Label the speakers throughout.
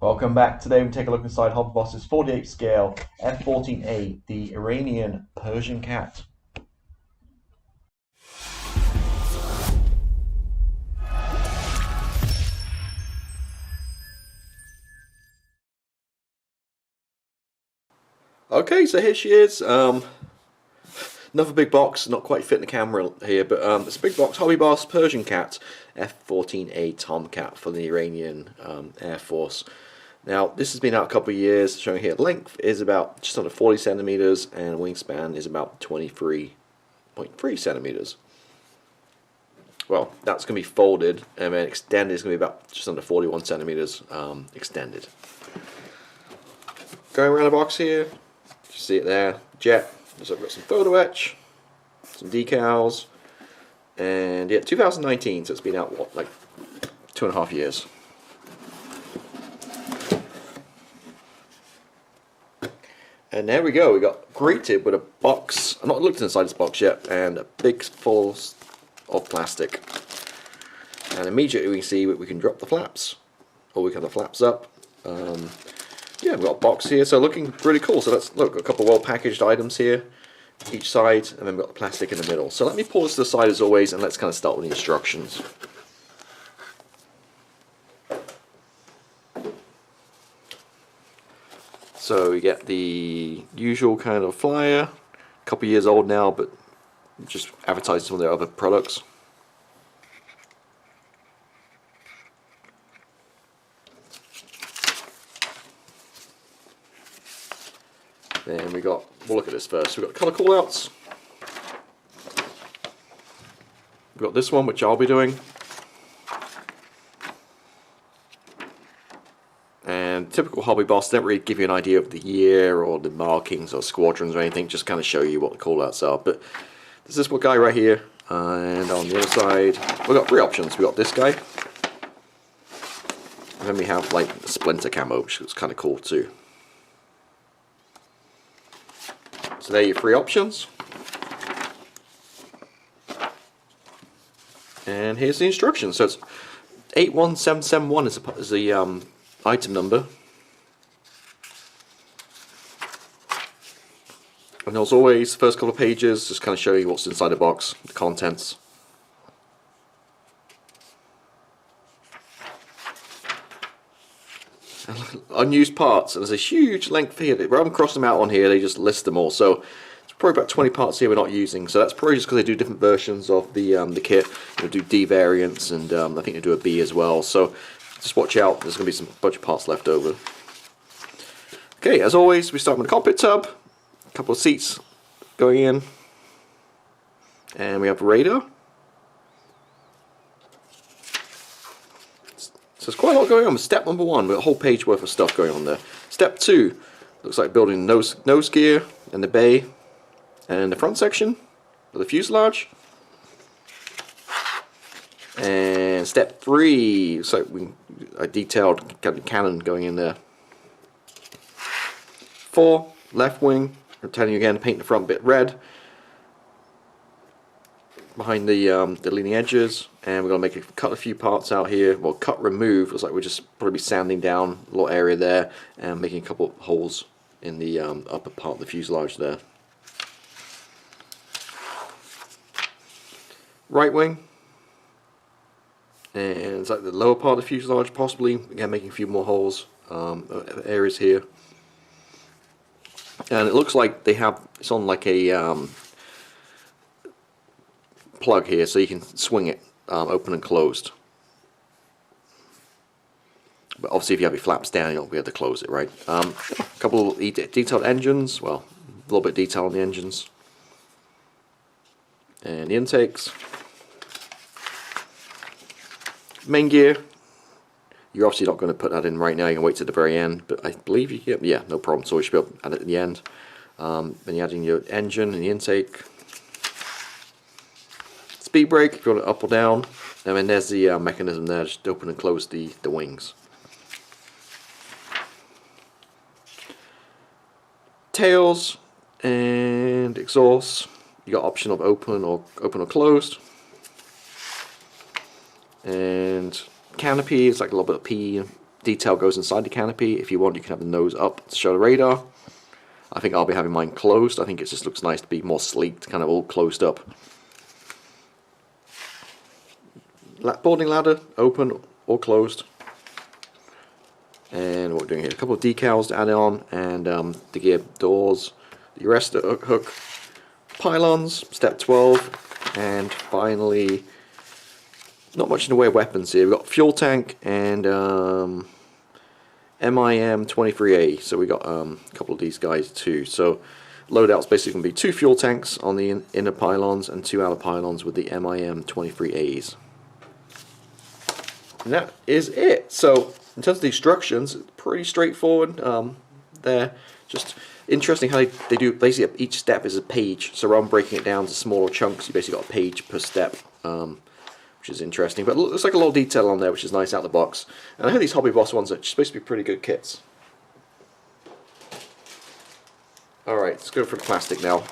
Speaker 1: Welcome back. Today we take a look inside Hobby Boss's 48 scale F-14A, the Iranian Persian Cat.
Speaker 2: Okay, so here she is. Another big box, not quite fitting the camera here, but it's a big box Hobby Boss Persian Cat F-14A Tomcat for the Iranian Air Force. Now, this has been out a couple of years, showing here length is about just under 40 centimeters and wingspan is about 23.3 centimeters. Well, that's going to be folded, and then extended is going to be about just under 41 centimeters extended. Going around the box here, you see it there, jet. So I've got some photo etch, some decals, and yeah, 2019, so it's been out, what, like 2.5 years. And there we go, we got greeted with a box. I've not looked inside this box yet, and a big full of plastic. And immediately we can see we can drop the flaps, or we can have the flaps up. Yeah, we've got a box here, so looking really cool. So let's look, a couple of well packaged items here, each side, and then we've got the plastic in the middle. So let me pull this to the side as always, and let's kind of start with the instructions. So we get the usual kind of flyer, a couple of years old now, but just advertising some of their other products. Then we'll look at this first. We've got colour callouts. We've got this one, which I'll be doing. And typical Hobby Boss, they don't really give you an idea of the year or the markings or squadrons or anything, just kind of show you what the callouts are. But there's this one guy right here, and on the other side, we've got 3 options. We've got this guy, and then we have like the splinter camo, which is kind of cool too. So there are your 3 options. And here's the instructions. So it's 81771 is the item number. And as always, first couple of pages just kind of show you what's inside the box, the contents. Unused parts, and there's a huge length here. Rather than cross them out on here, they just list them all. So it's probably about 20 parts here we're not using. So that's probably just because they do different versions of the kit. They do D variants, and I think they do a B as well. So just watch out. There's going to be some bunch of parts left over. Okay, as always, we start with the cockpit tub. A couple of seats going in, and we have radar. So there's quite a lot going on. Step number 1, we've got a whole page worth of stuff going on there. Step 2, looks like building nose gear and the bay and the front section of the fuselage. And step 3, looks like a detailed cannon going in there. 4, left wing. I'm telling you again, paint the front bit red behind the leading edges, and we're going to cut a few parts out here. Well, cut remove, looks like we're just probably sanding down a little area there and making a couple of holes in the upper part of the fuselage there. Right wing, and it's like the lower part of the fuselage possibly, again making a few more holes, areas here. And it looks like it's on like a plug here, so you can swing it open and closed. But obviously if you have your flaps down, you'll be able to close it, right? A couple of detailed engines, well, a little bit of detail on the engines. And the intakes. Main gear, you're obviously not going to put that in right now, you can wait to the very end, but I believe you can, yeah, no problem, so you should be able to add it at the end. Then you're adding your engine and the intake. Speed brake, if you want it up or down, and then there's the mechanism there, just open and close the wings. Tails and exhaust, you got option of open or closed. And canopy is like a little bit of P detail goes inside the canopy. If you want, you can have the nose up to show the radar. I think I'll be having mine closed. I think it just looks nice to be more sleek, kind of all closed up. Boarding ladder, open or closed. And what we're doing here, a couple of decals to add on, and the gear doors, the arrestor hook, pylons, step 12, and finally, not much in the way of weapons here. We've got fuel tank and MIM-23A, so we got a couple of these guys too. So loadout's basically going to be 2 fuel tanks on the inner pylons and 2 outer pylons with the MIM-23As. And that is it. So in terms of the instructions, pretty straightforward. They're just interesting how they do, basically each step is a page, so rather than breaking it down to smaller chunks, you basically got a page per step, which is interesting. But it looks like a lot of detail on there, which is nice out of the box. And I heard these Hobby Boss ones are supposed to be pretty good kits. Alright, let's go for the plastic now.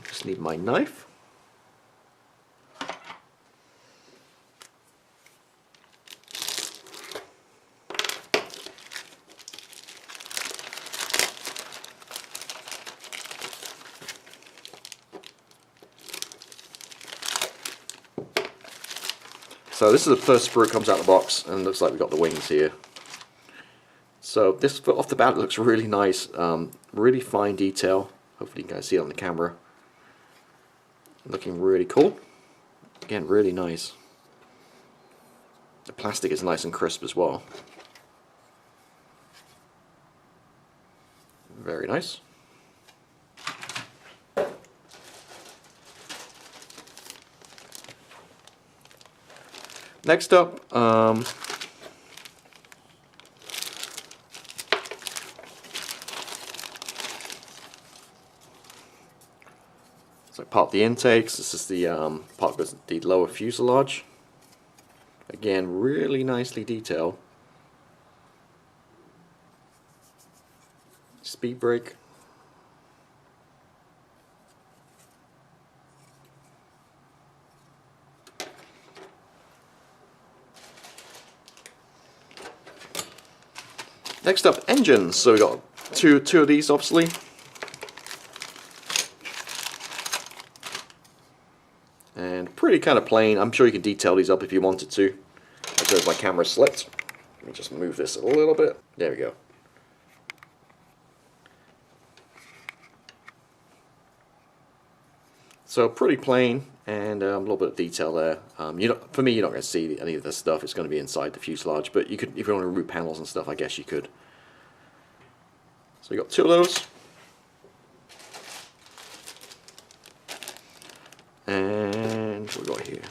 Speaker 2: Just need my knife. So this is the first sprue that comes out of the box, and it looks like we've got the wings here. So this off the bat looks really nice, really fine detail. Hopefully you guys see it on the camera. Looking really cool. Again, really nice. The plastic is nice and crisp as well. Very nice. Next up, it's like part of the intakes. This is the part of the lower fuselage. Again, really nicely detailed. Speed brake. Next up, engines. So we got two of these, obviously. And pretty kind of plain. I'm sure you could detail these up if you wanted to. There's my camera slipped. Let me just move this a little bit. There we go. So pretty plain, and a little bit of detail there. For me, you're not going to see any of this stuff. It's going to be inside the fuselage, but you could, if you want to remove panels and stuff, I guess you could. So we got 2 of those, and what we got here?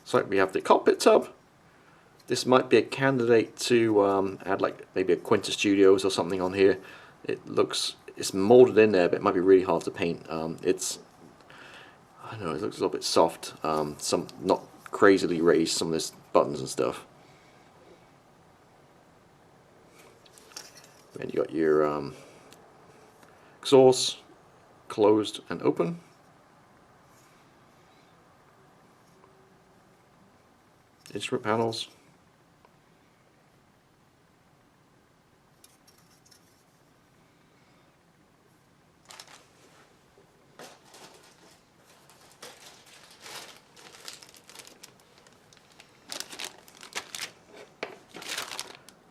Speaker 2: So we have the cockpit tub. This might be a candidate to add like maybe a Quinta Studios or something on here. It's molded in there, but it might be really hard to paint. I don't know, it looks a little bit soft. Some not crazily raised, some of this buttons and stuff. And you got your exhaust closed and open. Instrument panels.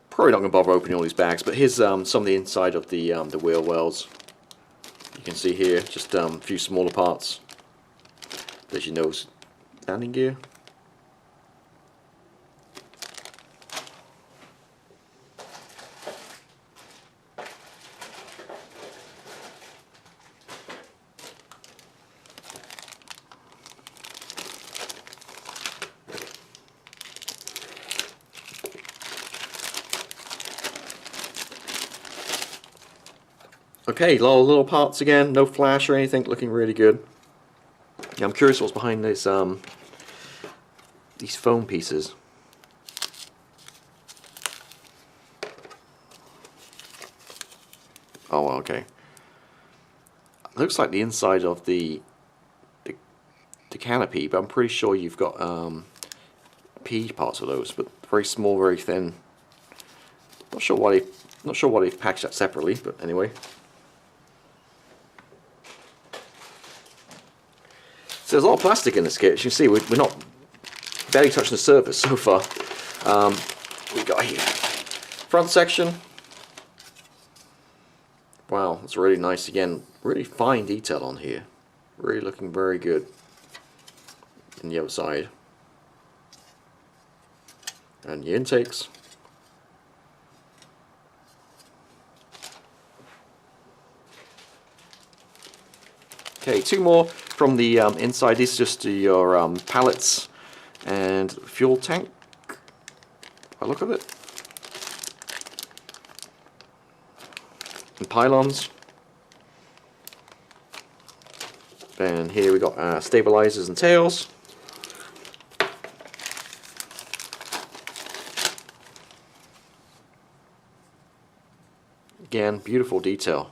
Speaker 2: Probably not going to bother opening all these bags, but here's some of the inside of the wheel wells. You can see here just a few smaller parts. There's your nose landing gear. Okay, a lot of little parts again, no flash or anything, looking really good. Yeah, I'm curious what's behind this, these foam pieces. Oh, okay. Looks like the inside of the the canopy, but I'm pretty sure you've got P parts of those, but very small, very thin. Not sure why they've packaged that separately, but anyway. So there's a lot of plastic in this kit. As you can see, we're not barely touching the surface so far. We got here front section. Wow, that's really nice. Again, really fine detail on here. Really looking very good. In the outside. And the intakes. Okay, two more from the inside. These are just your pallets and fuel tank. By the look of it. And pylons. And here we got stabilizers and tails. Again, beautiful detail.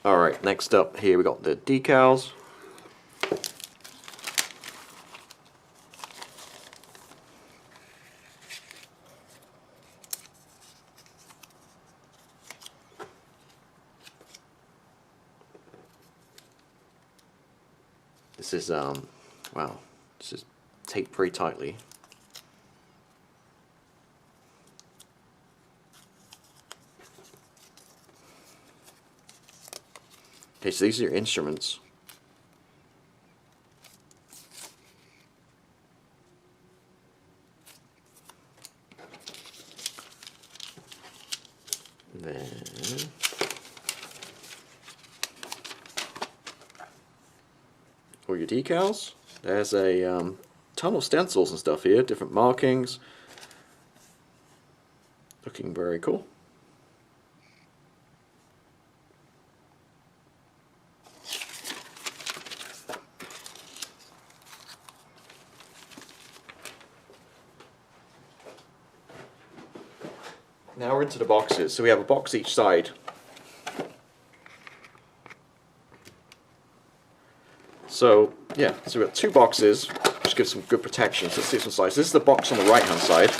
Speaker 2: Alright, next up here we got the decals. This is wow, this is taped pretty tightly. Okay, so these are your instruments. Then all your decals. There's a ton of stencils and stuff here, different markings. Looking very cool. Now we're into the boxes. So we have a box each side. So yeah, so we've got two boxes, which gives some good protection. So let's see some size. This is the box on the right hand side.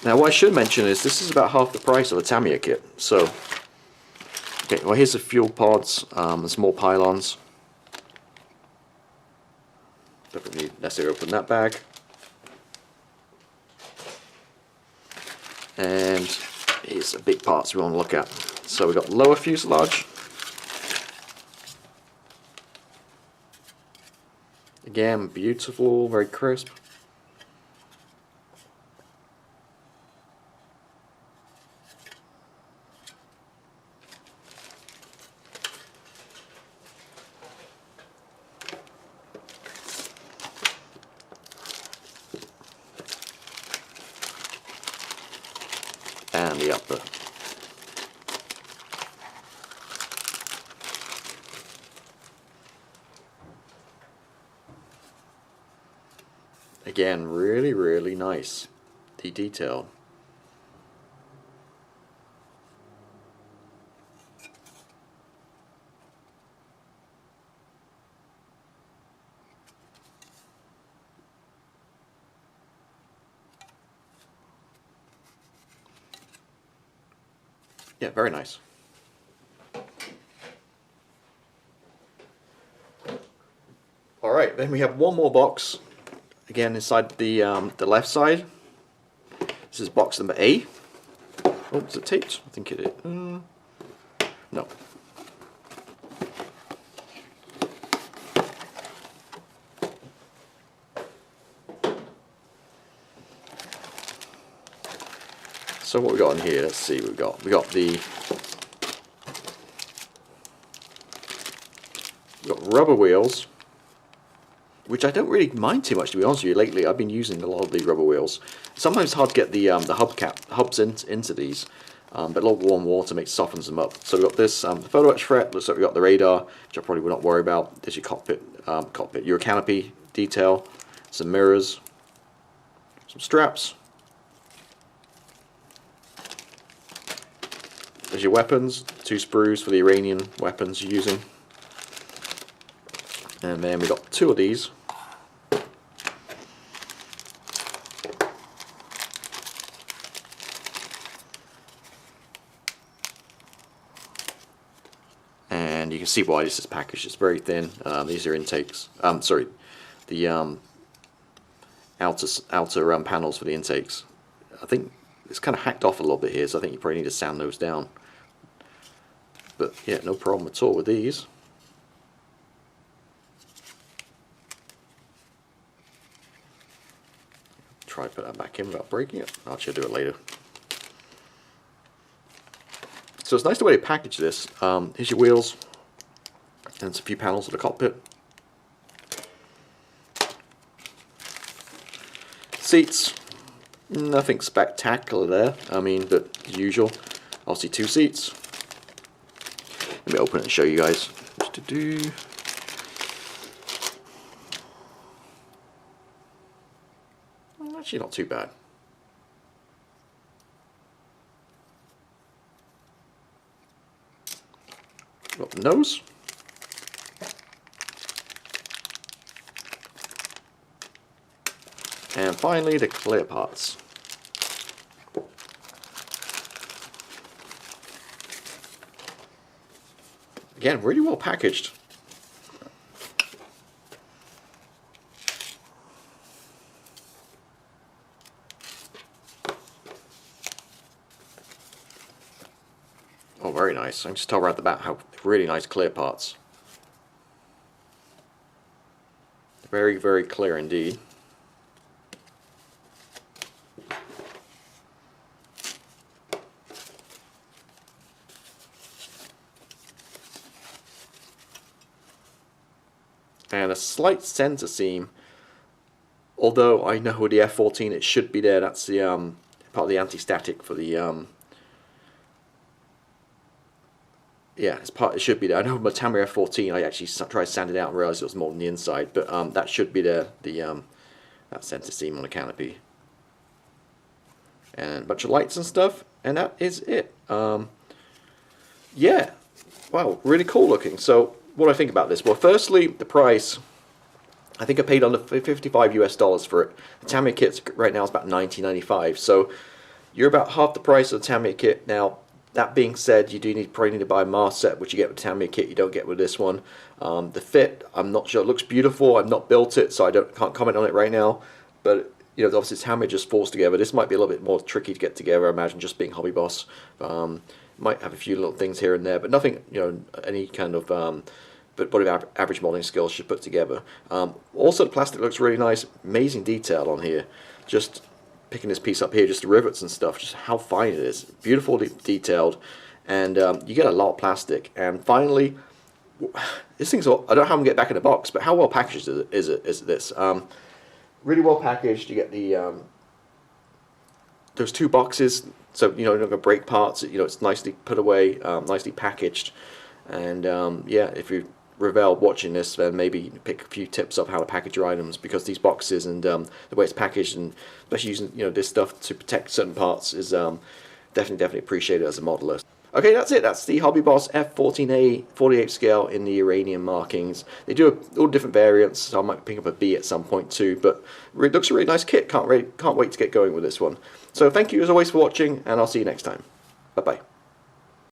Speaker 2: Now what I should mention is this is about half the price of a Tamiya kit. So okay, well here's the fuel pods and small pylons. Don't need necessarily open that bag. And here's the big parts we want to look at. So we've got lower fuselage. Again, beautiful, very crisp. And the upper. Again, really, really nice. The detail. Yeah, very nice. Alright, then we have one more box, again inside the left side. This is box number A. Oh, is it taped? I think it is. No. So what we got in here? Let's see. We got rubber wheels, which I don't really mind too much, to be honest with you. Lately, I've been using a lot of the rubber wheels. Sometimes it's hard to get the hubs into these. but a lot of warm water softens them up. So we've got this photo etch fret. Looks like we've got the radar, which I probably would not worry about. There's your cockpit, your canopy detail, some mirrors, some straps. There's your weapons, 2 sprues for the Iranian weapons you're using. And then we've got 2 of these. And you can see why this is packaged. It's very thin. These are intakes. Sorry, the outer panels for the intakes. I think it's kind of hacked off a little bit here, so I think you probably need to sand those down. But yeah, no problem at all with these. Try to put that back in without breaking it. I'll actually do it later. So it's nice the way they package this. Here's your wheels, and it's a few panels of the cockpit. Seats, nothing spectacular there. I mean, but as usual, obviously 2 seats. Let me open it and show you guys. Actually, not too bad. Got the nose. And finally, the clear parts. Again, really well packaged. Oh, very nice. I can just tell right at the back how really nice clear parts. Very, very clear indeed. And a slight center seam, although I know with the F-14 it should be there. That's the part of the anti-static for the yeah, it should be there. I know with my Tamir F-14 I actually tried to sand it out and realized it was more on the inside, but that should be there, the that center seam on the canopy. And a bunch of lights and stuff, and that is it. Yeah, wow, really cool looking. So what do I think about this? Well, firstly, the price. I think I paid under $55 US for it. The Tamir kit right now is about $90.95, so you're about half the price of the Tamir kit. Now, that being said, you do probably need to buy a mast set, which you get with the Tamir kit, you don't get with this one. The fit, I'm not sure. It looks beautiful. I've not built it, so can't comment on it right now. But you know, obviously, Tamir just falls together. This might be a little bit more tricky to get together. I imagine just being Hobby Boss. Might have a few little things here and there, but nothing, you know, any kind of but average modeling skills should put together. Also, the plastic looks really nice. Amazing detail on here. Just picking this piece up here, just the rivets and stuff, just how fine it is. Beautifully detailed, and you get a lot of plastic. And finally, this thing's, I don't know how I'm going to get back in the box, but how well packaged is this? Really well packaged. You get the those 2 boxes, so you know you're not going to break parts. You know, it's nicely put away, nicely packaged. And yeah, if you Revell watching this, then maybe pick a few tips of how to package your items, because these boxes and the way it's packaged, and especially using, you know, this stuff to protect certain parts, is definitely appreciated as a modeler. Okay, that's it. That's the Hobby Boss F-14A 48 scale in the Iranian markings. They do all different variants, so I might pick up a B at some point too. But it looks a really nice kit. Can't wait to get going with this one. So thank you as always for watching, and I'll see you next time.